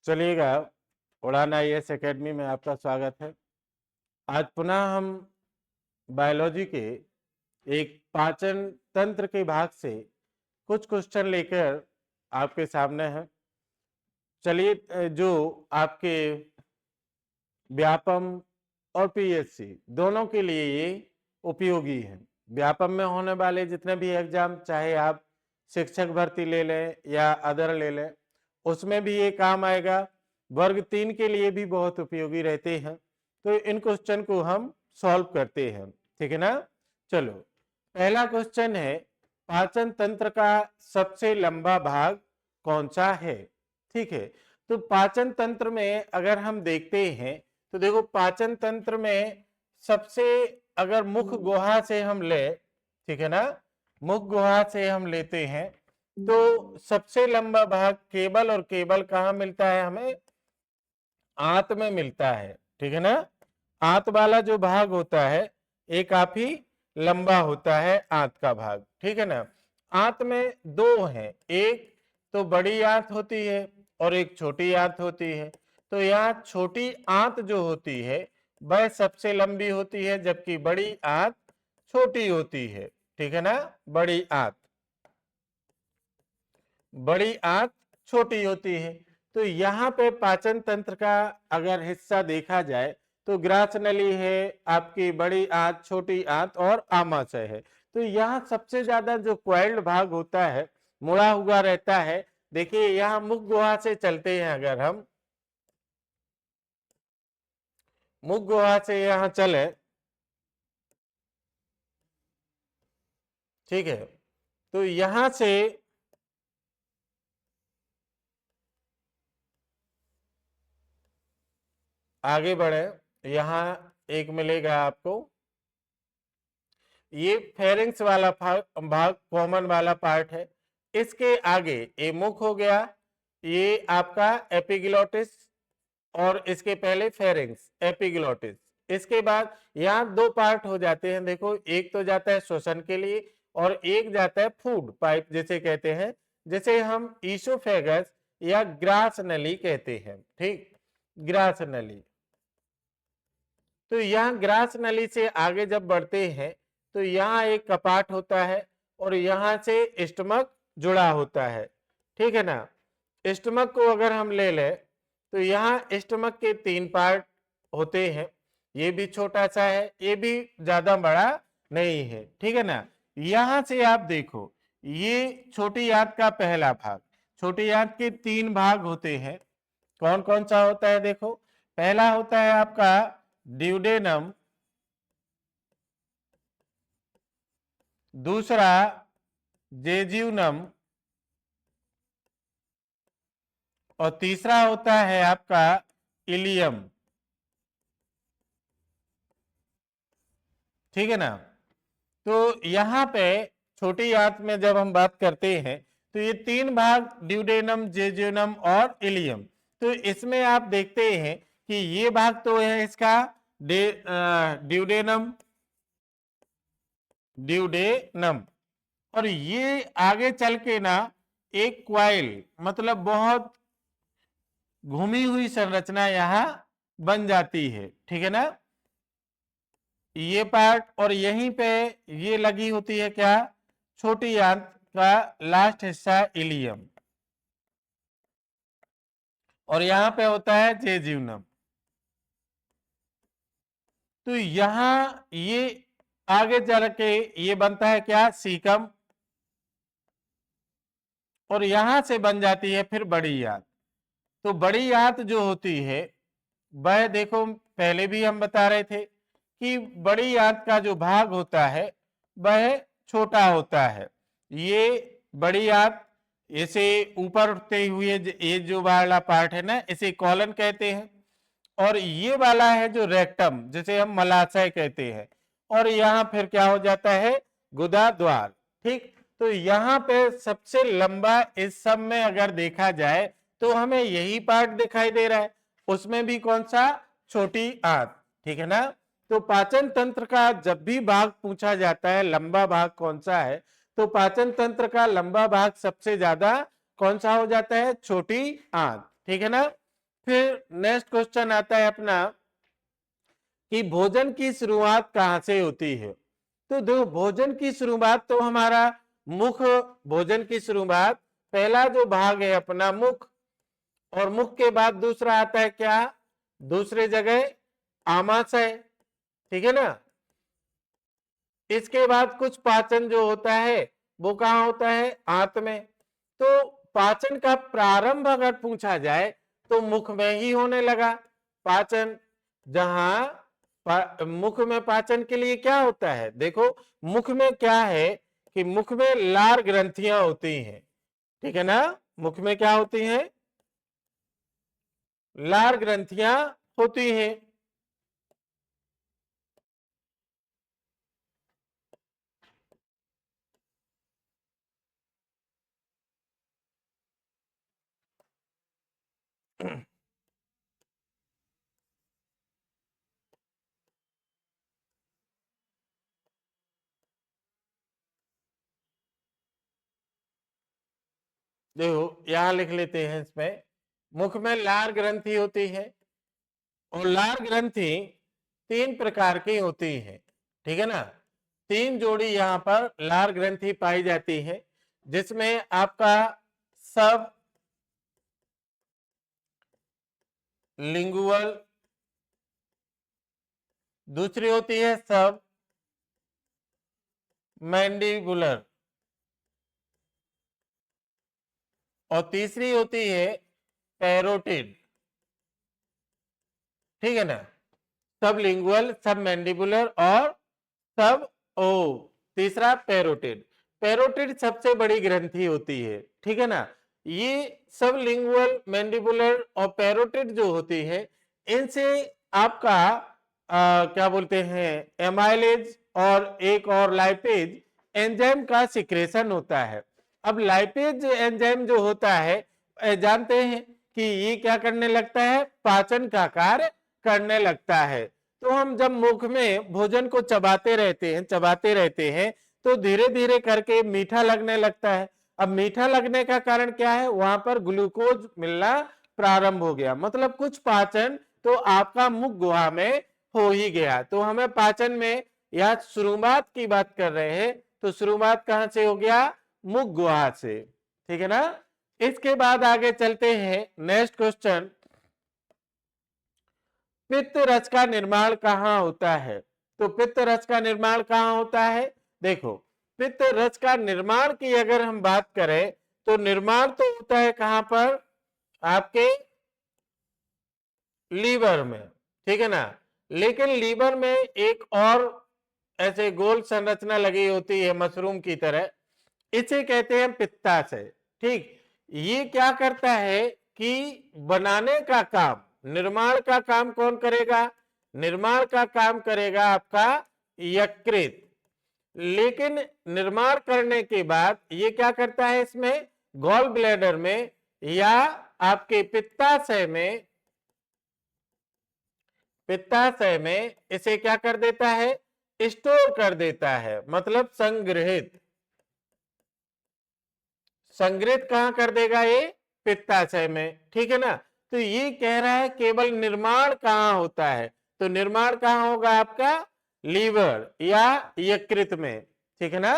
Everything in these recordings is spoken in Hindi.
चलिएगा, उड़ान IAS एकेडमी में आपका स्वागत है। आज पुनः हम बायोलॉजी के एक पाचन तंत्र के भाग से कुछ क्वेश्चन लेकर आपके सामने हैं। चलिए, जो आपके व्यापम और PSC दोनों के लिए ये उपयोगी है। व्यापम में होने वाले जितने भी एग्जाम, चाहे आप शिक्षक भर्ती ले लें या अदर ले लें, उसमें भी ये काम आएगा। वर्ग 3 के लिए भी बहुत उपयोगी रहते हैं। तो इन क्वेश्चन को हम सॉल्व करते हैं, ठीक है ना। चलो, पहला क्वेश्चन है, पाचन तंत्र का सबसे लंबा भाग कौन सा है। ठीक है, तो पाचन तंत्र में अगर हम देखते हैं तो देखो, पाचन तंत्र में सबसे, अगर मुख गुहा से हम ले, ठीक है ना, मुख गुहा से हम लेते हैं तो सबसे लंबा भाग केवल और केवल कहाँ मिलता है हमें, आंत में मिलता है। ठीक है ना, आंत वाला जो भाग होता है ये काफी लंबा होता है, आंत का भाग। ठीक है ना, आंत में दो हैं, एक तो बड़ी आंत होती है और एक छोटी आंत होती है। तो यहाँ छोटी आंत जो होती है वह सबसे लंबी होती है, जबकि बड़ी आंत छोटी होती है। ठीक है ना, बड़ी आंत छोटी होती है। तो यहाँ पे पाचन तंत्र का अगर हिस्सा देखा जाए तो ग्रास नली है, आपकी बड़ी आंत, छोटी आंत और आमाशय है। तो यहाँ सबसे ज्यादा जो क्वाइल्ड भाग होता है, मुड़ा हुआ रहता है। देखिए, यहाँ मुख गुहा से चलते हैं, अगर हम मुख गुहा से यहाँ चले, ठीक है, तो यहां से आगे बढ़े, यहां एक मिलेगा आपको, ये फेरिंग्स वाला भाग कॉमन वाला पार्ट है। इसके आगे ये मुख हो गया, ये आपका एपिग्लोटिस, और इसके पहले फेरिंग्स, एपिग्लोटिस। इसके बाद यहाँ दो पार्ट हो जाते हैं। देखो, एक तो जाता है श्वसन के लिए और एक जाता है फूड पाइप जिसे कहते हैं, जिसे हम ईसोफेगस या ग्रास नली कहते हैं। ठीक, ग्रास नली। तो यहाँ ग्रास नली से आगे जब बढ़ते हैं तो यहाँ एक कपाट होता है और यहाँ से स्टमक जुड़ा होता है। ठीक है ना, स्टमक को अगर हम ले लें तो यहाँ स्टमक के 3 पार्ट होते हैं। ये भी छोटा सा है, ये भी ज्यादा बड़ा नहीं है। ठीक है ना, यहाँ से आप देखो, ये छोटी आंत का पहला भाग, छोटी आंत के 3 भाग होते हैं। कौन कौन सा होता है, देखो, पहला होता है आपका ड्यूडेनम, दूसरा जेज्यूनम, और तीसरा होता है आपका इलियम। ठीक है ना, तो यहाँ पे छोटी आंत में जब हम बात करते हैं तो ये 3 भाग, ड्यूडेनम, जेज्यूनम और इलियम। तो इसमें आप देखते हैं कि ये भाग तो है इसका ड्यूडेनम, और ये आगे चल के ना एक क्वाइल, मतलब बहुत घूमी हुई संरचना यहाँ बन जाती है। ठीक है ना, ये पार्ट, और यहीं पे ये लगी होती है क्या, छोटी आंत का लास्ट हिस्सा इलियम, और यहां पे होता है जेज्यूनम। तो यहां ये आगे चल के ये बनता है क्या, सीकम, और यहां से बन जाती है फिर बड़ी आंत। तो बड़ी आंत जो होती है वह, देखो, पहले भी हम बता रहे थे कि बड़ी आंत का जो भाग होता है वह छोटा होता है। ये बड़ी आंत, इसे ऊपर उठते हुए ये जो वाला पार्ट है ना, इसे कॉलन कहते हैं, और ये वाला है जो रेक्टम, जिसे हम मलाशय कहते हैं, और यहाँ फिर क्या हो जाता है, गुदा द्वार। ठीक, तो यहाँ पे सबसे लंबा इस सब में अगर देखा जाए तो हमें यही पार्ट दिखाई दे रहा है, उसमें भी कौन सा, छोटी आंत। ठीक है ना, तो पाचन तंत्र का जब भी भाग पूछा जाता है, लंबा भाग कौन सा है, तो पाचन तंत्र का लंबा भाग सबसे ज्यादा कौन सा हो जाता है, छोटी आंत। ठीक है ना, फिर नेक्स्ट क्वेश्चन आता है अपना कि भोजन की शुरुआत कहां से होती है। तो दो भोजन की शुरुआत तो हमारा मुख, भोजन की शुरुआत पहला जो भाग है अपना मुख, और मुख के बाद दूसरा आता है क्या, दूसरी जगह आमाशय, ठीक है ना। इसके बाद कुछ पाचन जो होता है वो कहां होता है, आंत में। तो पाचन का प्रारंभ अगर पूछा जाए तो मुख में ही होने लगा पाचन। जहां मुख में पाचन के लिए क्या होता है, देखो मुख में क्या है कि मुख में लार ग्रंथियां होती हैं, ठीक है ना। मुख में क्या होती हैं, लार ग्रंथियां होती हैं। देखो यहां लिख लेते हैं, इसमें मुख में लार ग्रंथि होती है, और लार ग्रंथि 3 प्रकार की होती है, ठीक है ना। 3 जोड़ी यहां पर लार ग्रंथि पाई जाती है, जिसमें आपका सब लिंगुअल, दूसरी होती है सब मैंडिबुलर, और तीसरी होती है पैरोटिड, ठीक है ना। सब लिंगुअल, सब मैंडिबुलर और सब ओ तीसरा पैरोटिड। पैरोटिड सबसे बड़ी ग्रंथि होती है, ठीक है ना। ये सब लिंगुअल, मैंडिबुलर और पैरोटिड जो होती है, इनसे आपका क्या बोलते हैं, एमाइलेज और एक और लाइपेज एंजाइम का सिक्रेशन होता है। अब लाइपेज एंजाइम जो होता है, जानते हैं कि ये क्या करने लगता है, पाचन का कार्य करने लगता है। तो हम जब मुख में भोजन को चबाते रहते हैं तो धीरे धीरे करके मीठा लगने लगता है। अब मीठा लगने का कारण क्या है, वहां पर ग्लूकोज मिलना प्रारंभ हो गया, मतलब कुछ पाचन तो आपका मुख गुहा में हो ही गया। तो हमें पाचन में या शुरुआत की बात कर रहे हैं, तो शुरुआत कहां से हो गया, मुख गुहा से, ठीक है ना। इसके बाद आगे चलते हैं, नेक्स्ट क्वेश्चन, पित्त रस का निर्माण कहां होता है। तो पित्त रस का निर्माण कहां होता है, देखो पित्त रस का निर्माण की अगर हम बात करें तो निर्माण तो होता है कहां पर, आपके लीवर में, ठीक है ना। लेकिन लीवर में एक और ऐसे गोल संरचना लगी होती है मशरूम की तरह, इसे कहते हैं पित्ताशय, ठीक। ये क्या करता है कि बनाने का काम, निर्माण का काम कौन करेगा, निर्माण का काम करेगा आपका यकृत। लेकिन निर्माण करने के बाद ये क्या करता है, इसमें गॉल ब्लैडर में या आपके पित्ताशय में इसे क्या कर देता है, स्टोर कर देता है, मतलब संग्रहित कहां कर देगा, ये पित्ताशय में, ठीक है ना। तो ये कह रहा है केवल निर्माण कहां होता है, तो निर्माण कहां होगा आपका, लीवर या यकृत में, ठीक है ना।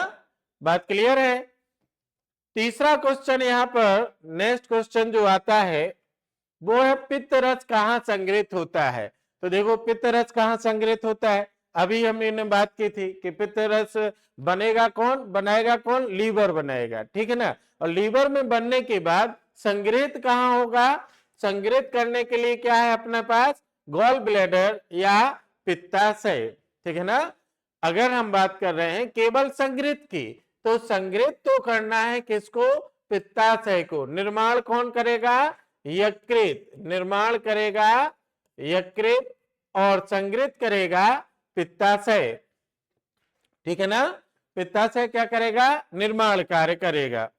बात क्लियर है। तीसरा क्वेश्चन यहां पर, नेक्स्ट क्वेश्चन जो आता है वो है पित्त रस कहां संग्रहित होता है। तो देखो पित्त रस कहां संग्रहित होता है, अभी हमने बात की थी कि पित्त रस बनेगा कौन, बनाएगा कौन, लीवर बनाएगा, ठीक है ना। और लीवर में बनने के बाद संग्रहित कहां होगा, संग्रहित करने के लिए क्या है अपने पास, गॉल ब्लैडर या पित्ताशय, ठीक है ना। अगर हम बात कर रहे हैं केवल संग्रहित की, तो संग्रहित तो करना है किसको, पित्ताशय को। निर्माण कौन करेगा, यकृत निर्माण करेगा, यकृत, और संग्रहित करेगा पित्ताशय, ठीक है ना। पित्ताशय क्या करेगा, निर्माण कार्य करेगा।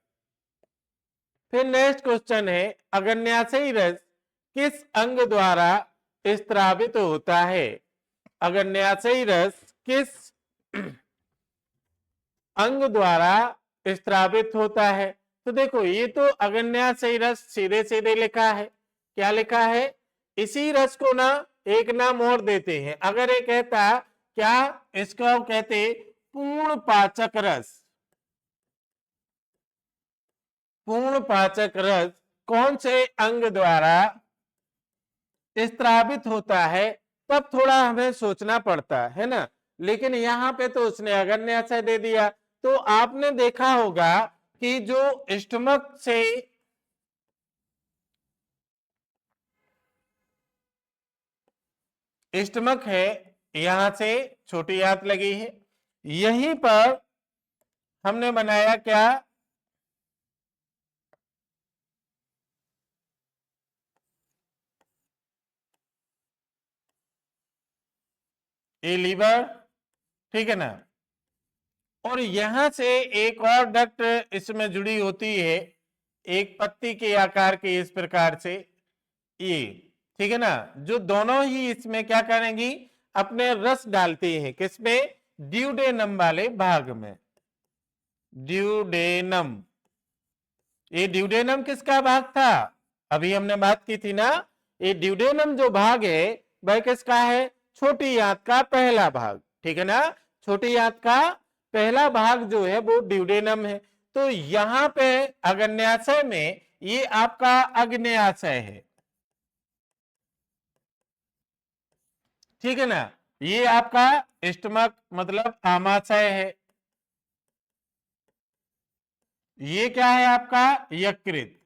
फिर नेक्स्ट क्वेश्चन है, अग्न्याशयी रस किस अंग द्वारा स्त्रावित होता है। अग्न्याशयी रस किस अंग द्वारा स्त्रावित होता है। तो देखो ये तो अग्न्याशयी रस सीधे सीधे लिखा है, क्या लिखा है, इसी रस को ना एक नाम और देते हैं। अगर ये कहता क्या, इसको कहते पूर्ण पाचक रस। पूर्ण पाचक रस कौन से अंग द्वारा स्त्रावित होता है, तब थोड़ा हमें सोचना पड़ता है ना। लेकिन यहाँ पे तो उसने अगन्य आशय दे दिया। तो आपने देखा होगा कि जो स्टमक से स्टमक है, यहां से छोटी आंत लगी है, यहीं पर हमने बनाया क्या, ये लीवर, ठीक है ना। और यहां से एक और डक्ट इसमें जुड़ी होती है, एक पत्ती के आकार के इस प्रकार से, ये, ठीक है ना। जो दोनों ही इसमें क्या करेंगी, अपने रस डालती हैं, किसमें, ड्यूडेनम वाले भाग में। ड्यूडेनम, ये ड्यूडेनम किसका भाग था, अभी हमने बात की थी ना। ये ड्यूडेनम जो भाग है वह किसका है, छोटी आंत का पहला भाग, ठीक है ना। छोटी आंत का पहला भाग जो है वो ड्यूडेनम है। तो यहां पे अग्न्याशय में ये आपका अग्न्याशय है, ठीक है ना। ये आपका स्टमक मतलब आमाशय है, ये क्या है आपका यकृत,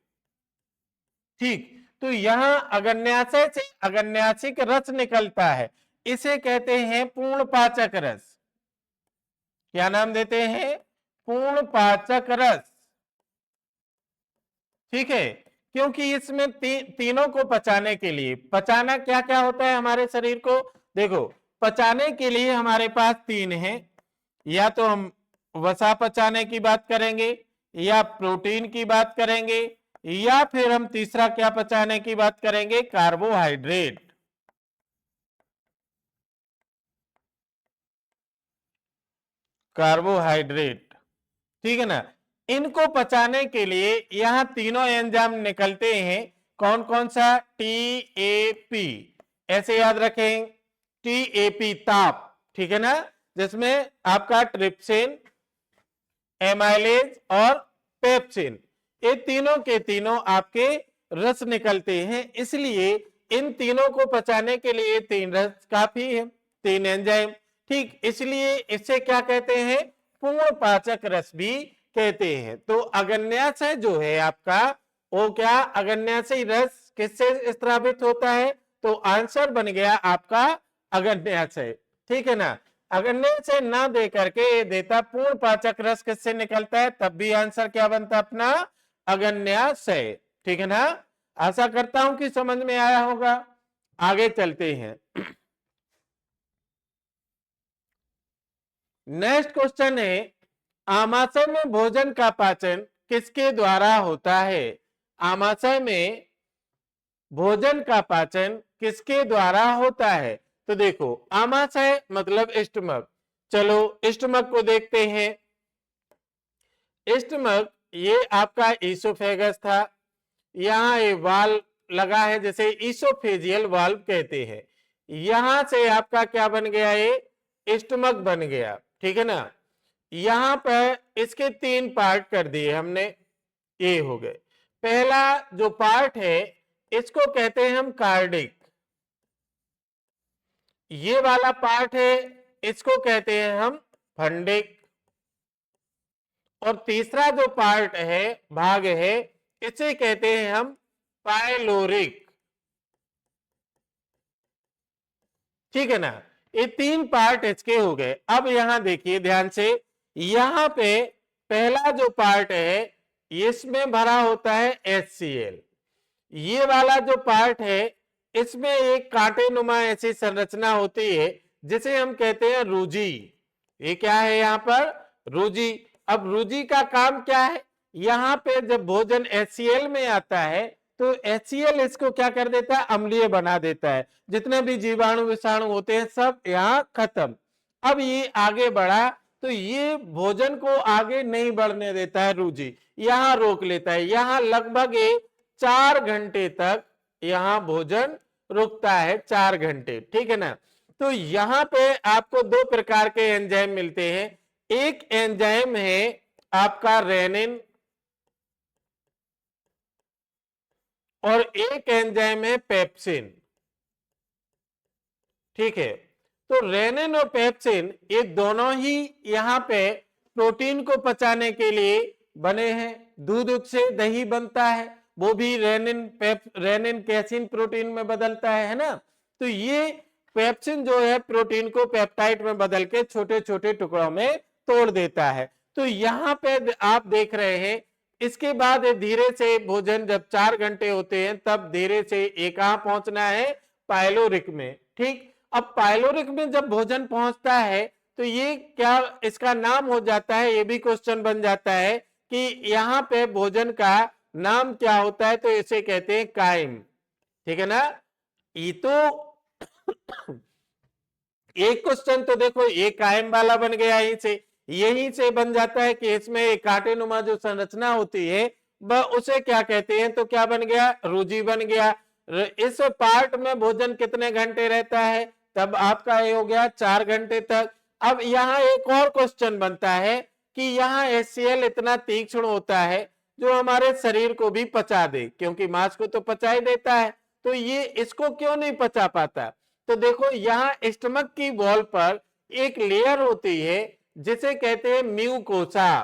ठीक। तो यहां अग्न्याशय से अग्न्याशिक रस निकलता है, इसे कहते हैं पूर्ण पाचक रस। क्या नाम देते हैं, पूर्ण पाचक रस, ठीक है। क्योंकि इसमें तीनों को पचाने के लिए, पचाना क्या क्या होता है हमारे शरीर को, देखो पचाने के लिए हमारे पास तीन हैं, या तो हम वसा पचाने की बात करेंगे, या प्रोटीन की बात करेंगे, या फिर हम तीसरा क्या पचाने की बात करेंगे, कार्बोहाइड्रेट। कार्बोहाइड्रेट, ठीक है ना। इनको पचाने के लिए यहां तीनों एंजाइम निकलते हैं, कौन कौन सा, टीएपी, ऐसे याद रखें, टीएपी ताप, ठीक है ना, जिसमें आपका ट्रिप्सिन, एमाइलेज और पेप्सिन, ये तीनों के तीनों आपके रस निकलते हैं। इसलिए इन तीनों को पचाने के लिए तीन रस काफी है, तीन एंजाइम, ठीक। इसलिए इसे क्या कहते हैं, पूर्ण पाचक रस भी कहते हैं। तो अग्न्याशय जो है आपका, वो क्या, अग्न्याशय रस किससे स्रावित होता है, तो आंसर बन गया आपका अग्न्याशय, ठीक है ना। अग्न्याशय ना दे करके ये देता पूर्ण पाचक रस किससे निकलता है, तब भी आंसर क्या बनता अपना, अग्न्याशय, ठीक है ना। आशा करता हूं कि समझ में आया होगा। आगे चलते हैं। नेक्स्ट क्वेश्चन है, आमाशय में भोजन का पाचन किसके द्वारा होता है। आमाशय में भोजन का पाचन किसके द्वारा होता है, तो देखो आमाशय मतलब स्टमक, चलो स्टमक को देखते हैं। स्टमक ये आपका ईसोफेगस था, यहां ये वाल्व लगा है, जैसे ईसोफेजियल वाल्व कहते हैं। यहां से आपका क्या बन गया, ये स्टमक बन गया, ठीक है ना। यहां पर इसके तीन पार्ट कर दिए हमने, ये हो गए। पहला जो पार्ट है इसको कहते हैं हम कार्डिक, ये वाला पार्ट है इसको कहते हैं हम फंडिक, और तीसरा जो पार्ट है, भाग है, इसे कहते हैं हम पाइलोरिक, ठीक है ना। ये तीन पार्ट इसके हो गए। अब यहां देखिए ध्यान से, यहां पे पहला जो पार्ट है इसमें भरा होता है HCl, ये वाला जो पार्ट है इसमें एक कांटेनुमा ऐसी संरचना होती है जिसे हम कहते हैं रूजी। ये क्या है यहाँ पर, रूजी। अब रूजी का काम क्या है, यहाँ पे जब भोजन HCl में आता है तो HCl इसको क्या कर देता है, अम्लीय बना देता है, जितने भी जीवाणु विषाणु होते हैं सब यहाँ खत्म। अब ये आगे बढ़ा तो ये भोजन को आगे नहीं बढ़ने देता है, रूजी यहाँ रोक लेता है। यहाँ लगभग 4 घंटे तक यहाँ भोजन रुकता है 4 घंटे, ठीक है ना। तो यहां पे आपको दो प्रकार के एंजाइम मिलते हैं। एक एंजाइम है आपका रेनिन और एक एंजाइम है पेप्सिन, ठीक है। तो रेनिन और पेप्सिन ये दोनों ही यहाँ पे प्रोटीन को पचाने के लिए बने हैं। दूध से दही बनता है, वो भी रेनिन कैसीन प्रोटीन में बदलता है ना। तो ये पेप्सिन जो है प्रोटीन को पेप्टाइड में बदल के छोटे छोटे टुकड़ों में तोड़ देता है। तो यहाँ पे आप देख रहे हैं, इसके बाद धीरे से भोजन जब 4 घंटे होते हैं तब धीरे से ये कहां पहुंचना है, पाइलोरिक में, ठीक। अब पाइलोरिक में जब भोजन पहुंचता है तो ये क्या इसका नाम हो जाता है, ये भी क्वेश्चन बन जाता है कि यहाँ पे भोजन का नाम क्या होता है, तो इसे कहते हैं काइम, ठीक है ना। ये तो एक क्वेश्चन तो देखो ये कायम वाला बन गया, यहीं से बन जाता है कि इसमें एक कांटेनुमा जो संरचना होती है वह उसे क्या कहते हैं, तो क्या बन गया, रुजि बन गया। इस पार्ट में भोजन कितने घंटे रहता है, तब आपका ये हो गया 4 घंटे तक। अब यहाँ एक और क्वेश्चन बनता है कि यहाँ HCl इतना तीक्ष्ण होता है जो हमारे शरीर को भी पचा दे, क्योंकि मांस को तो पचा ही देता है, तो ये इसको क्यों नहीं पचा पाता। तो देखो यहाँ स्टमक की वॉल पर एक लेयर होती है जिसे कहते हैं म्यूकोसा।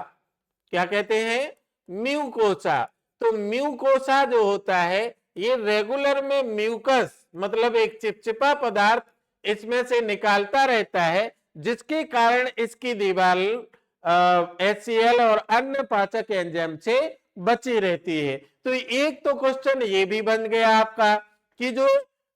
क्या कहते हैं, म्यूकोसा। तो म्यूकोसा जो होता है ये रेगुलर में म्यूकस मतलब एक चिपचिपा पदार्थ इसमें से निकालता रहता है, जिसके कारण इसकी दीवार HCl और अन्य पाचक एंजाइम से बची रहती है। तो एक तो क्वेश्चन ये भी बन गया आपका कि जो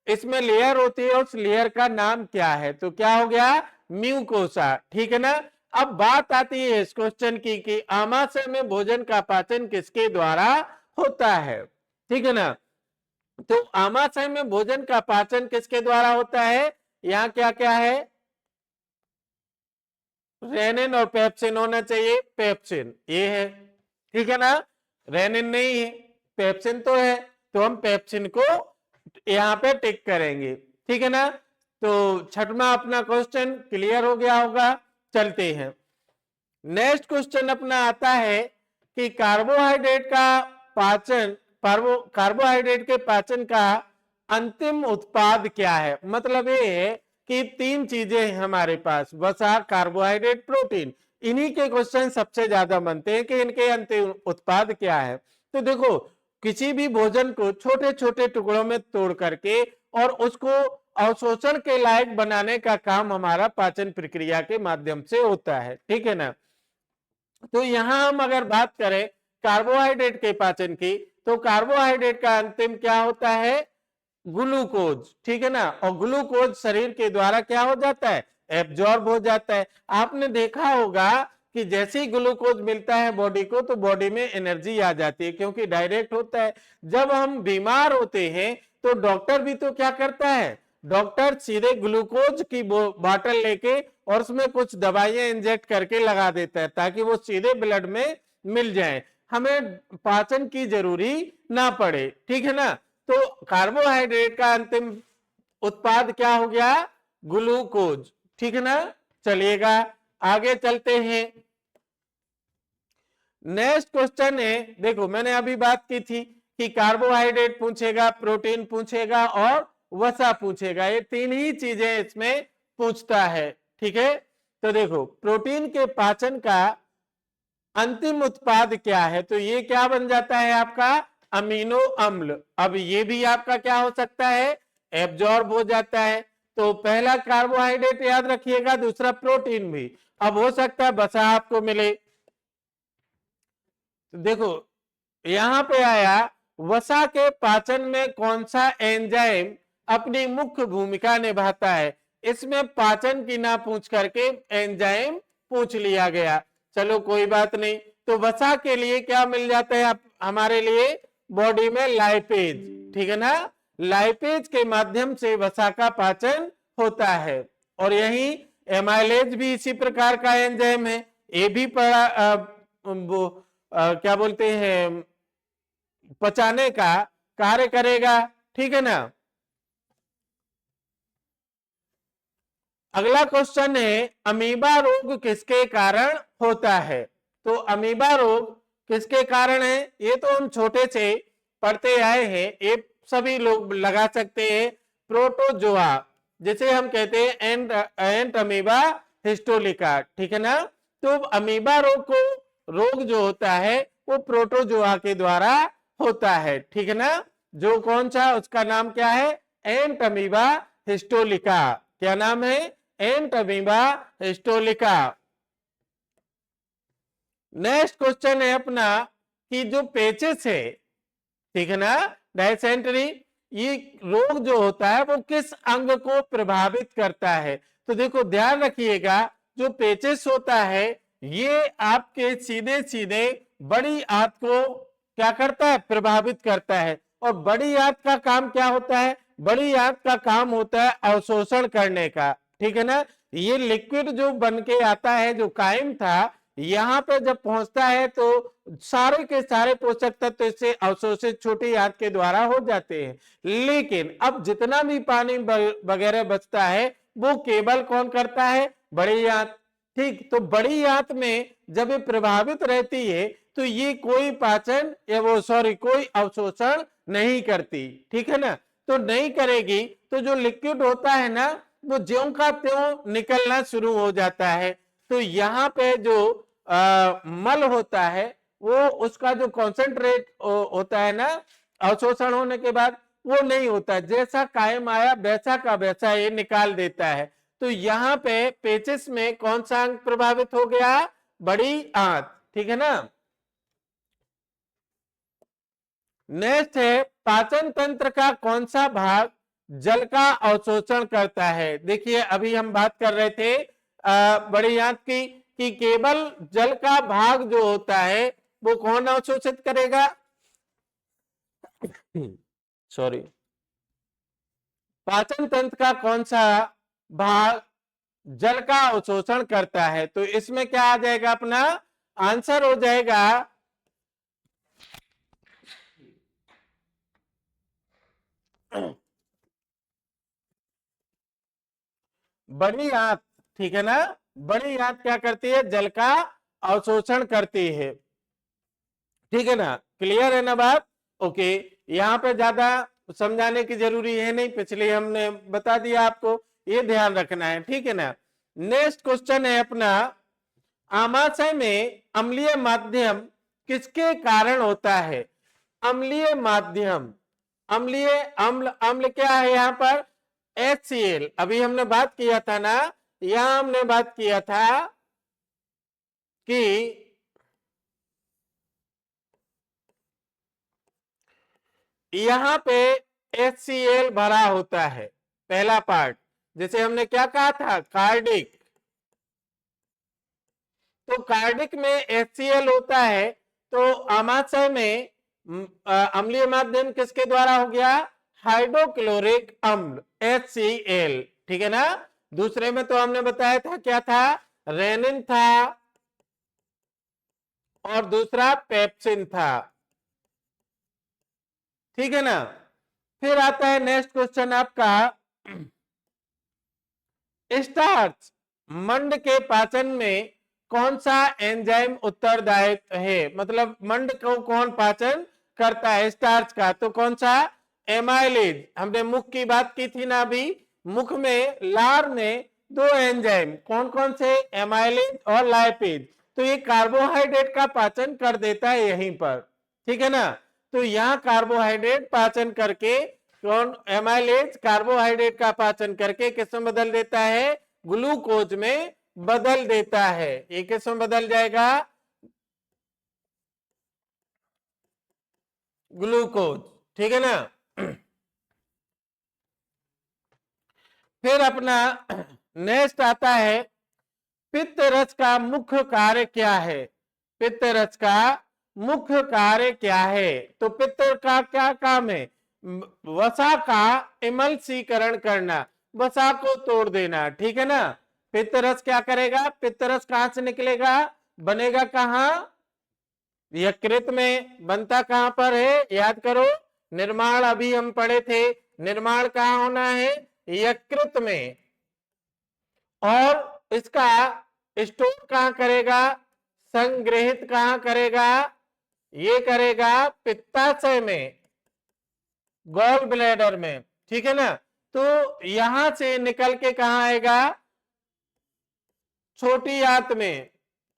इसमें लेयर होती है उस लेयर का नाम क्या है, तो क्या हो गया, म्यूकोसा, ठीक है ना। अब बात आती है इस क्वेश्चन की कि आमाशय में भोजन का पाचन किसके द्वारा होता है, ठीक है ना। तो आमाशय में भोजन का पाचन किसके द्वारा होता है, यहाँ क्या क्या है, रेनिन और पेप्सिन होना चाहिए, पेप्सिन ये है, ठीक है ना। रेनिन नहीं है, पेप्सिन तो है, तो हम पेप्सिन को यहाँ पे टिक करेंगे, ठीक है ना। तो छठवां अपना क्वेश्चन क्लियर हो गया होगा। चलते हैं, नेक्स्ट क्वेश्चन अपना आता है कि कार्बोहाइड्रेट का पाचन, कार्बोहाइड्रेट के पाचन का अंतिम उत्पाद क्या है। मतलब ये है कि 3 चीजें हैं हमारे पास, वसा, कार्बोहाइड्रेट, प्रोटीन। इन्हीं के क्वेश्चन सबसे ज्यादा बनते हैं कि इनके अंतिम उत्पाद क्या है। तो देखो किसी भी भोजन को छोटे छोटे टुकड़ों में तोड़ करके और उसको अवशोषण के लायक बनाने का काम हमारा पाचन प्रक्रिया के माध्यम से होता है, ठीक है ना। तो यहां हम अगर बात करें कार्बोहाइड्रेट के पाचन की, तो कार्बोहाइड्रेट का अंतिम क्या होता है, ग्लूकोज, ठीक है ना। और ग्लूकोज शरीर के द्वारा क्या हो जाता है, एब्जॉर्ब हो जाता है। आपने देखा होगा कि जैसे ही ग्लूकोज मिलता है बॉडी को तो बॉडी में एनर्जी आ जाती है, क्योंकि डायरेक्ट होता है। जब हम बीमार होते हैं तो डॉक्टर भी तो क्या करता है, डॉक्टर सीधे ग्लूकोज की बोतल लेके और उसमें कुछ दवाइयां इंजेक्ट करके लगा देता है ताकि वो सीधे ब्लड में मिल जाए, हमें पाचन की जरूरी ना पड़े, ठीक है ना। तो कार्बोहाइड्रेट का अंतिम उत्पाद क्या हो गया, ग्लूकोज, ठीक है ना। चलिएगा आगे चलते हैं। नेक्स्ट क्वेश्चन है, देखो मैंने अभी बात की थी कि कार्बोहाइड्रेट पूछेगा, प्रोटीन पूछेगा और वसा पूछेगा, ये 3 ही चीजें इसमें पूछता है, ठीक है। तो देखो प्रोटीन के पाचन का अंतिम उत्पाद क्या है, तो ये क्या बन जाता है आपका, अमीनो अम्ल। अब ये भी आपका क्या हो सकता है, एब्जॉर्ब हो जाता है। तो पहला कार्बोहाइड्रेट याद रखिएगा, दूसरा प्रोटीन भी। अब हो सकता है वसा आपको मिले, तो देखो यहां पे आया वसा के पाचन में कौन सा एंजाइम अपनी मुख्य भूमिका निभाता है। इसमें पाचन की ना पूछ करके एंजाइम पूछ लिया गया, चलो कोई बात नहीं। तो वसा के लिए क्या मिल जाता है हमारे लिए बॉडी में, लाइपेज, ठीक है ना। लाइपेज के माध्यम से वसा का पाचन होता है। और यही एमाइलेज भी इसी प्रकार का एंजाइम है, ये भी क्या बोलते हैं, पचाने का कार्य करेगा, ठीक है ना। अगला क्वेश्चन है अमीबा रोग किसके कारण होता है। तो अमीबा रोग किसके कारण है, ये तो हम छोटे से पढ़ते आए हैं, ये सभी लोग लगा सकते हैं। प्रोटोजोआ, जिसे हम कहते हैं एंट अमीबा हिस्टोलिका, ठीक है ना। तो अमीबा रोग जो होता है वो प्रोटोजोआ के द्वारा होता है, ठीक है ना। जो कौन सा, उसका नाम क्या है, एंट अमीबा हिस्टोलिका। क्या नाम है, एंट अमीबा हिस्टोलिका। नेक्स्ट क्वेश्चन है अपना कि जो पेचेस है, ठीक है ना, डायसेंट्री, ये रोग जो होता है वो किस अंग को प्रभावित करता है। तो देखो ध्यान रखिएगा, जो पेचेस होता है ये आपके सीधे सीधे बड़ी आंत को क्या करता है, प्रभावित करता है। और बड़ी आंत का काम क्या होता है, बड़ी आंत का काम होता है अवशोषण करने का, ठीक है ना। ये लिक्विड जो बन के आता है, जो कायम था, यहाँ पे जब पहुंचता है तो सारे के सारे पोषक तत्व इससे अवशोषित छोटी आंत के द्वारा हो जाते हैं। लेकिन अब जितना भी पानी वगैरह बचता है वो केवल कौन करता है, बड़ी आंत। ठीक, तो बड़ी आंत में जब ये प्रभावित रहती है तो ये कोई पाचन या वो सॉरी कोई अवशोषण नहीं करती, ठीक है ना। तो नहीं करेगी तो जो लिक्विड होता है ना वो ज्यों का त्यों निकलना शुरू हो जाता है। तो यहाँ पे जो मल होता है वो उसका जो कॉन्सेंट्रेट होता है ना अवशोषण होने के बाद वो नहीं होता, जैसा कायम आया वैसा का वैसा ये निकाल देता है। तो यहाँ पे पेचिस में कौन सा अंग प्रभावित हो गया, बड़ी आंत, ठीक है ना। नेक्स्ट है पाचन तंत्र का कौन सा भाग जल का अवशोषण करता है। देखिए अभी हम बात कर रहे थे बड़ी आंत की कि केवल जल का भाग जो होता है वो कौन अवशोषित करेगा, सॉरी, पाचन तंत्र का कौन सा भाग जल का अवशोषण करता है। तो इसमें क्या आ जाएगा, अपना आंसर हो जाएगा बड़ी आंत, ठीक है ना। बड़ी आंत क्या करती है, जल का अवशोषण करती है, ठीक है ना। क्लियर है ना बात, ओके। यहाँ पे ज्यादा समझाने की जरूरी है नहीं, पिछले हमने बता दिया आपको, ये ध्यान रखना है, ठीक है ना। नेक्स्ट क्वेश्चन है अपना आमाशय में अम्लीय माध्यम किसके कारण होता है। अम्लीय माध्यम, अम्लीय अम्ल, अम्ल क्या है यहाँ पर, HCl। अभी हमने बात किया था ना, यहां हमने बात किया था कि यहां पे HCl भरा होता है, पहला पार्ट। जैसे हमने क्या कहा था, कार्डिक, तो कार्डिक में HCl होता है। तो आमाशय में अम्लीय माध्यम किसके द्वारा हो गया, हाइड्रोक्लोरिक अम्ल HCl, ठीक है ना। दूसरे में तो हमने बताया था क्या था, रेनिन था और दूसरा पेप्सिन था, ठीक है ना। फिर आता है नेक्स्ट क्वेश्चन आपका स्टार्च मंड के पाचन में कौन सा एंजाइम उत्तरदायित्व है, मतलब मंड को कौन पाचन करता है स्टार्च का, तो कौन सा, एमाइलेज। हमने मुख की बात की थी ना अभी, मुख में लार में दो एंजाइम कौन कौन से, एमाइलेज और लाइपेज। तो ये कार्बोहाइड्रेट का पाचन कर देता है यहीं पर, ठीक है ना। तो यहाँ कार्बोहाइड्रेट पाचन करके कौन, एमाइलेज कार्बोहाइड्रेट का पाचन करके किस में बदल देता है, ग्लूकोज में बदल देता है। ये किस में बदल जाएगा, ग्लूकोज, ठीक है ना। फिर अपना नेक्स्ट आता है पित्त रस का मुख्य कार्य क्या है, पित्त रस का मुख्य कार्य क्या है। तो पित्त का क्या काम है, वसा का इमल्सीकरण करना, वसा को तोड़ देना, ठीक है ना। पित्त रस क्या करेगा, पित्त रस कहां से निकलेगा, बनेगा कहां, यकृत में। बनता कहां पर है, याद करो, निर्माण अभी हम पढ़े थे, निर्माण कहां होना है, यकृत में। और इसका स्टोर कहां करेगा, संग्रहित कहां करेगा, ये करेगा पित्ताशय में, गॉल ब्लैडर में, ठीक है ना। तो यहां से निकल के कहां आएगा, छोटी आंत में,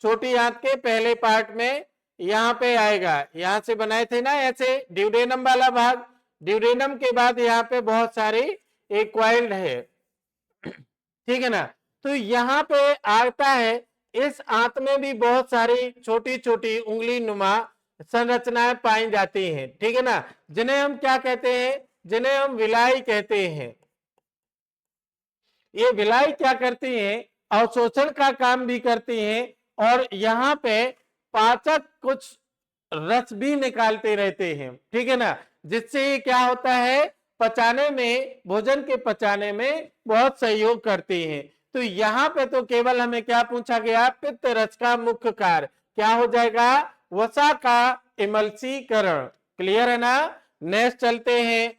छोटी आंत के पहले पार्ट में यहां पे आएगा। यहां से बनाए थे ना ऐसे ड्यूडेनम वाला भाग, ड्यूडेनम के बाद यहाँ पे बहुत सारी एक्वाइल्ड है, ठीक है ना। तो यहाँ पे आता है, इस आंत में भी बहुत सारी छोटी छोटी उंगली नुमा संरचनाएं पाई जाती हैं, ठीक है ना, जिन्हें हम क्या कहते हैं, जिन्हें हम विलाई कहते हैं। ये विलाई क्या करती हैं, अवशोषण का काम भी करती हैं और यहाँ पे पाचक कुछ रस भी निकालते रहते हैं, ठीक है ना, जिससे क्या होता है, पचाने में, भोजन के पचाने में बहुत सहयोग करती हैं। तो यहाँ पे तो केवल हमें क्या पूछा गया, पित्त रस का मुख्य कार्य क्या हो जाएगा, वसा का इमल्सीकरण। क्लियर है ना। नेक्स्ट चलते हैं।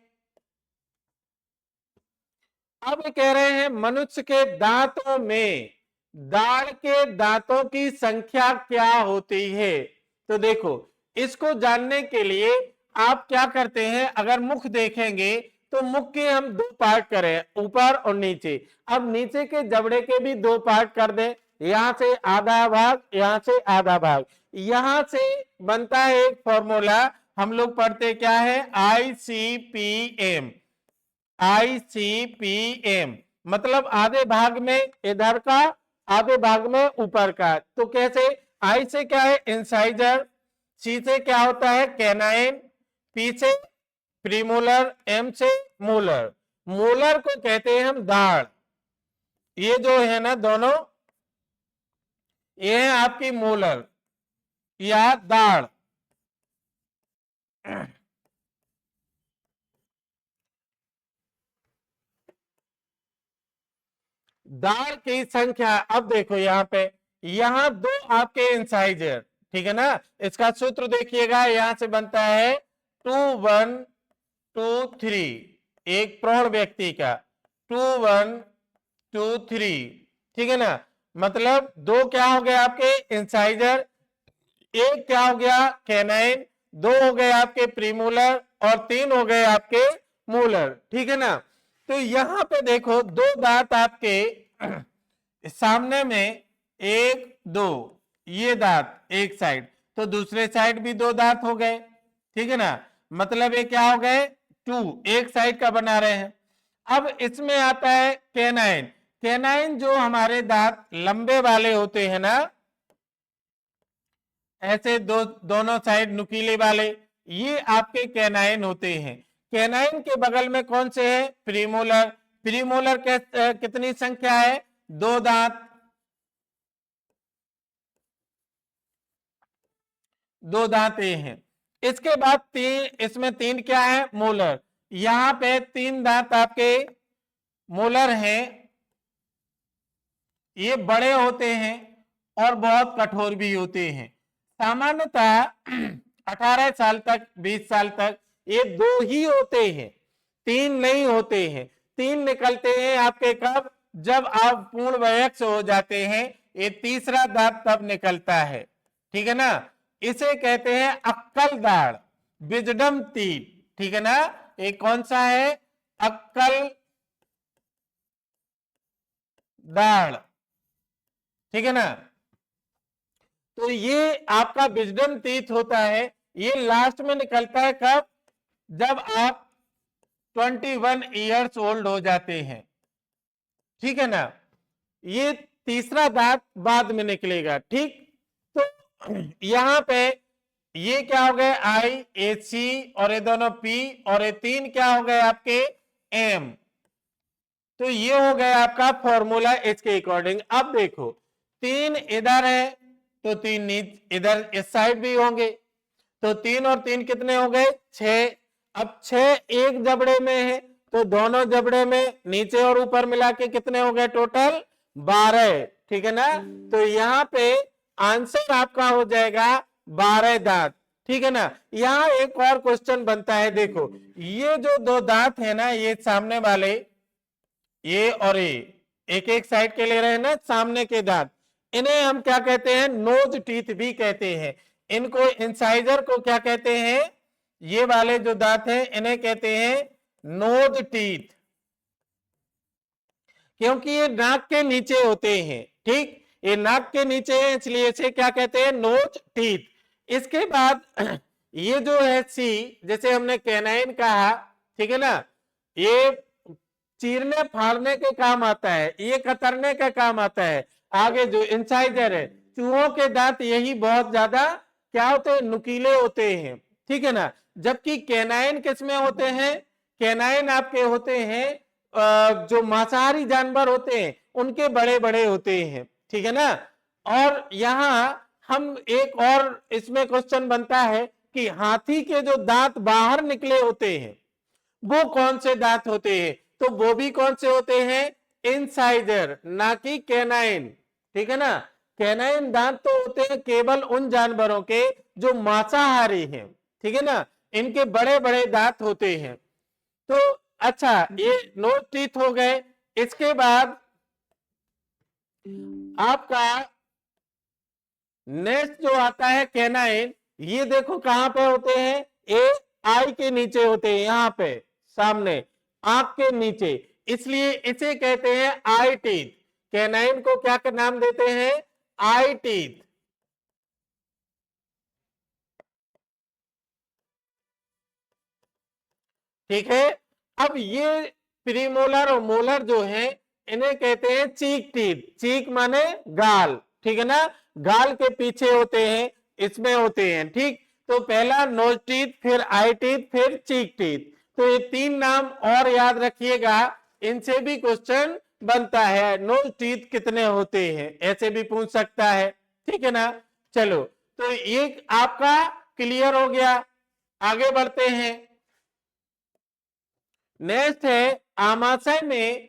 अब कह रहे हैं मनुष्य के दांतों में दाढ़ के दांतों की संख्या क्या होती है। तो देखो, इसको जानने के लिए आप क्या करते हैं, अगर मुख देखेंगे तो मुख के हम दो पार्ट करें, ऊपर और नीचे। अब नीचे के जबड़े के भी दो पार्ट कर दें, यहां से आधा भाग, यहां से आधा भाग। यहां से बनता है एक फॉर्मूला, हम लोग पढ़ते क्या है, ICPM। ICPM मतलब आधे भाग में इधर का, आधे भाग में ऊपर का। तो कैसे, आई से क्या है, इंसाइजर, सी से क्या होता है, कैनाइन, पी से प्रीमोलर, एम से मोलर। मोलर को कहते हैं हम दाढ़। ये जो है ना दोनों, ये है आपकी मोलर या दाढ़। दाढ़ की संख्या, अब देखो यहाँ पे, यहाँ दो आपके इंसाइजर, ठीक है ना। इसका सूत्र देखिएगा, यहां से बनता है 2 1 2 3, एक प्रौढ़ व्यक्ति का 2 1 2 3, ठीक है ना। मतलब दो क्या हो गए आपके इंसाइजर, एक क्या हो गया कैनाइन, दो हो गए आपके प्रीमोलर और तीन हो गए आपके मोलर, ठीक है ना। तो यहां पे देखो दो दांत आपके सामने में, एक दो, ये दांत एक साइड, तो दूसरे साइड भी दो दांत हो गए, ठीक है ना। मतलब ये क्या हो गए, 2, एक साइड का बना रहे हैं। अब इसमें आता है कैनाइन। कैनाइन जो हमारे दांत लंबे वाले होते हैं ना, ऐसे दोनों साइड नुकीले वाले, ये आपके कैनाइन होते हैं। कैनाइन के बगल में कौन से है, प्रीमोलर। प्रीमोलर कितनी संख्या है, दो दांत, दो दांत ये हैं। इसके बाद तीन, इसमें तीन क्या है, मोलर। यहां पे तीन दांत आपके मोलर हैं, ये बड़े होते हैं और बहुत कठोर भी होते हैं। सामान्यतः 18 साल तक, 20 साल तक ये दो ही होते हैं, तीन नहीं होते हैं। तीन निकलते हैं आपके कब, जब आप पूर्ण वयस्क हो जाते हैं, ये तीसरा दांत तब निकलता है, ठीक है ना। इसे कहते हैं अक्कल दाढ़, विजडम टीथ, ठीक है ना। ये कौन सा है, अक्कल दाढ़, ठीक है ना। तो ये आपका विजडम टीथ होता है, ये लास्ट में निकलता है कब, जब आप 21 ईयर्स ओल्ड हो जाते हैं, ठीक है ना। ये तीसरा दांत बाद में निकलेगा, ठीक। तो यहां पे ये क्या हो गए, आई, ए सी, और ये दोनों पी, और ये तीन क्या हो गए आपके एम। तो ये हो गया आपका फॉर्मूला इसके अकॉर्डिंग। अब देखो, तीन इधर है तो तीन नीचे इधर इस साइड भी होंगे, तो तीन और तीन कितने हो गए, 6। अब 6 एक जबड़े में है, तो दोनों जबड़े में नीचे और ऊपर मिला के कितने हो गए, टोटल 12, ठीक है ना। तो यहाँ पे आंसर आपका हो जाएगा 12 दांत, ठीक है ना। यहाँ एक और क्वेश्चन बनता है, देखो ये जो दो दांत है ना, ये सामने वाले, ये और एक एक साइड के ले रहे हैं ना, सामने के दांत, इन्हें हम क्या कहते हैं, नोज टीथ भी कहते हैं। इनको इंसाइजर को क्या कहते हैं, ये वाले जो दांत हैं इन्हें कहते हैं नोज टीथ, क्योंकि ये नाक के नीचे होते हैं। ठीक, ये नाक के नीचे है, इसलिए इसे क्या कहते हैं, नोज टीथ। इसके बाद ये जो है सी, जैसे हमने कैनाइन कहा, ठीक है ना, ये चीरने फाड़ने के काम आता है, ये कतरने का काम आता है। आगे जो इंसाइजर है, चूहों के दांत यही बहुत ज्यादा क्या होते हैं, नुकीले होते हैं, ठीक है ना। जबकि कैनाइन किसमें होते हैं, कैनाइन आपके होते हैं जो मांसाहारी जानवर होते हैं उनके बड़े बड़े होते हैं, ठीक है ना। और यहां हम एक और इसमें क्वेश्चन बनता है कि हाथी के जो दांत बाहर निकले होते हैं वो कौन से दांत होते हैं, तो वो भी कौन से होते हैं, इंसाइजर, ना कि कैनाइन, ठीक है ना। कैनाइन दांत तो होते हैं केवल उन जानवरों के जो मांसाहारी हैं, ठीक है ना, इनके बड़े बड़े दांत होते हैं। तो अच्छा, ये नोज टीथ हो गए। इसके बाद आपका नेक्स्ट जो आता है कैनाइन, ये देखो कहां पे होते हैं, ए आई के नीचे होते हैं, यहां पे सामने आंख के नीचे, इसलिए इसे कहते हैं आई टीथ। कैनाइन को क्या का नाम देते हैं, आई टीथ, ठीक है। अब ये प्रीमोलर और मोलर जो है इन्हें कहते हैं चीक टीथ। चीक माने गाल, ठीक है ना, गाल के पीछे होते हैं, इसमें होते हैं, ठीक। तो पहला नोज टीथ, फिर आई टीथ, फिर चीक टीथ। तो ये तीन नाम और याद रखिएगा, इनसे भी क्वेश्चन बनता है, नोज टीथ कितने होते हैं, ऐसे भी पूछ सकता है, ठीक है ना। चलो, तो ये आपका क्लियर हो गया। आगे बढ़ते हैं। नेक्स्ट है आमाशय में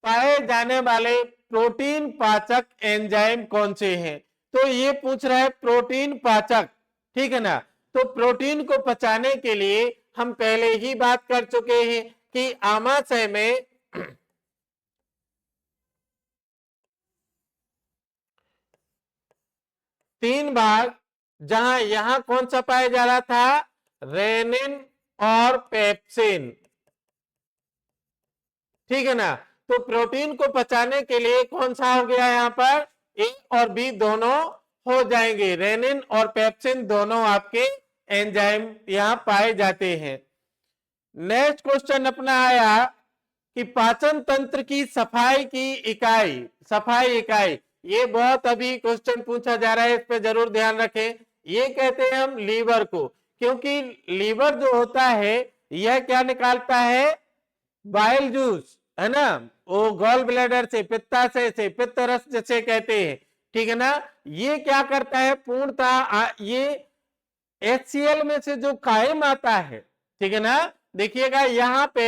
पाए जाने वाले प्रोटीन पाचक एंजाइम कौन से हैं, तो ये पूछ रहा है प्रोटीन पाचक, ठीक है ना। तो प्रोटीन को पचाने के लिए हम पहले ही बात कर चुके हैं कि आमाशय में तीन भाग, जहां यहां कौन सा पाया जा रहा था, रेनिन और पेप्सिन, ठीक है ना। तो प्रोटीन को पचाने के लिए कौन सा हो गया, यहां पर ए और बी दोनों हो जाएंगे, रेनिन और पेप्सिन दोनों आपके एंजाइम यहां पाए जाते हैं। नेक्स्ट क्वेश्चन अपना आया कि पाचन तंत्र की सफाई की इकाई, सफाई इकाई, ये बहुत अभी क्वेश्चन पूछा जा रहा है, इस पे जरूर ध्यान रखें। ये कहते हैं हम लीवर को, क्योंकि लीवर जो होता है यह क्या निकालता है, बाइल जूस, है ना, वो गॉल ब्लैडर से, पित्ताशय से, पित्त रस जैसे कहते हैं, ठीक है ना। ये क्या करता है पूर्णतः, ये HCl में से जो कायम आता है, ठीक है ना, देखिएगा यहां पे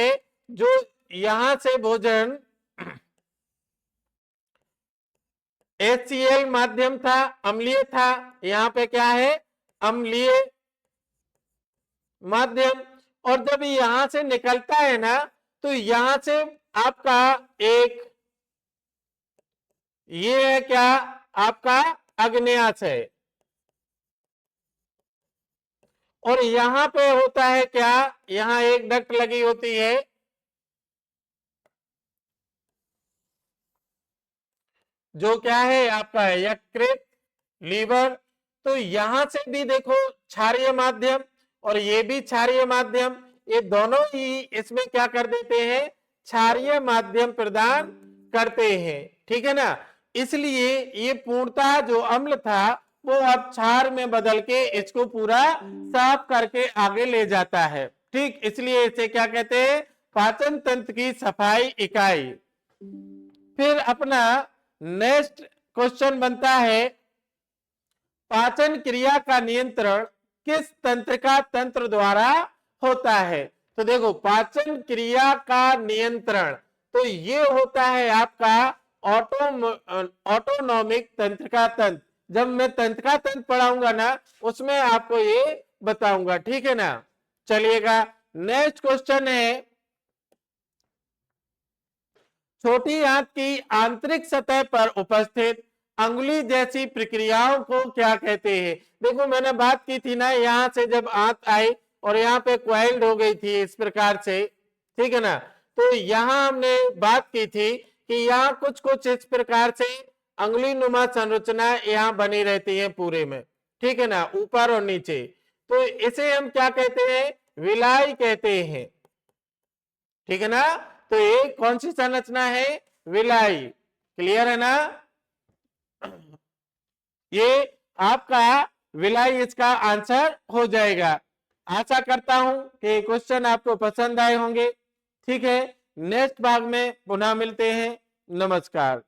जो यहां से भोजन HCl माध्यम था, अम्लीय था, यहां पे क्या है, अम्लीय माध्यम। और जब यहां से निकलता है ना, तो यहां से आपका एक ये है क्या, आपका अग्न्याशय, और यहां पे होता है क्या, यहां एक डक्ट लगी होती है, जो क्या है आपका यकृत, लीवर। तो यहां से भी देखो क्षारीय माध्यम, और ये भी क्षारीय माध्यम, ये दोनों ही इसमें क्या कर देते हैं, क्षारीय माध्यम प्रदान करते हैं, ठीक है ना। इसलिए ये पूर्णतः जो अम्ल था वो अब क्षार में बदल के इसको पूरा साफ करके आगे ले जाता है, ठीक। इसलिए इसे क्या कहते हैं, पाचन तंत्र की सफाई इकाई। फिर अपना नेक्स्ट क्वेश्चन बनता है, पाचन क्रिया का नियंत्रण किस तंत्रिका तंत्र द्वारा होता है। तो देखो पाचन क्रिया का नियंत्रण, तो ये होता है आपका ऑटोनॉमिक तंत्रिका तंत्र। जब मैं तंत्रिका तंत्र पढ़ाऊंगा ना, उसमें आपको ये बताऊंगा, ठीक है ना। चलिएगा, नेक्स्ट क्वेश्चन है, छोटी आंत की आंतरिक सतह पर उपस्थित अंगुली जैसी प्रक्रियाओं को क्या कहते हैं? देखो मैंने बात की थी ना, यहां से जब आंत आई और यहाँ पे क्वाइल्ड हो गई थी इस प्रकार से, ठीक है ना, तो यहां हमने बात की थी कि यहाँ कुछ कुछ इस प्रकार से अंगुली नुमा संरचना यहाँ बनी रहती है पूरे में, ठीक है ना, ऊपर और नीचे। तो इसे हम क्या कहते हैं? विलाई कहते हैं, ठीक है ना। तो ये कौन सी संरचना है? विलाई। क्लियर है ना? ये आपका विलाई इसका आंसर हो जाएगा। आशा करता हूं कि क्वेश्चन आपको पसंद आए होंगे। ठीक है, नेक्स्ट भाग में पुनः मिलते हैं। नमस्कार।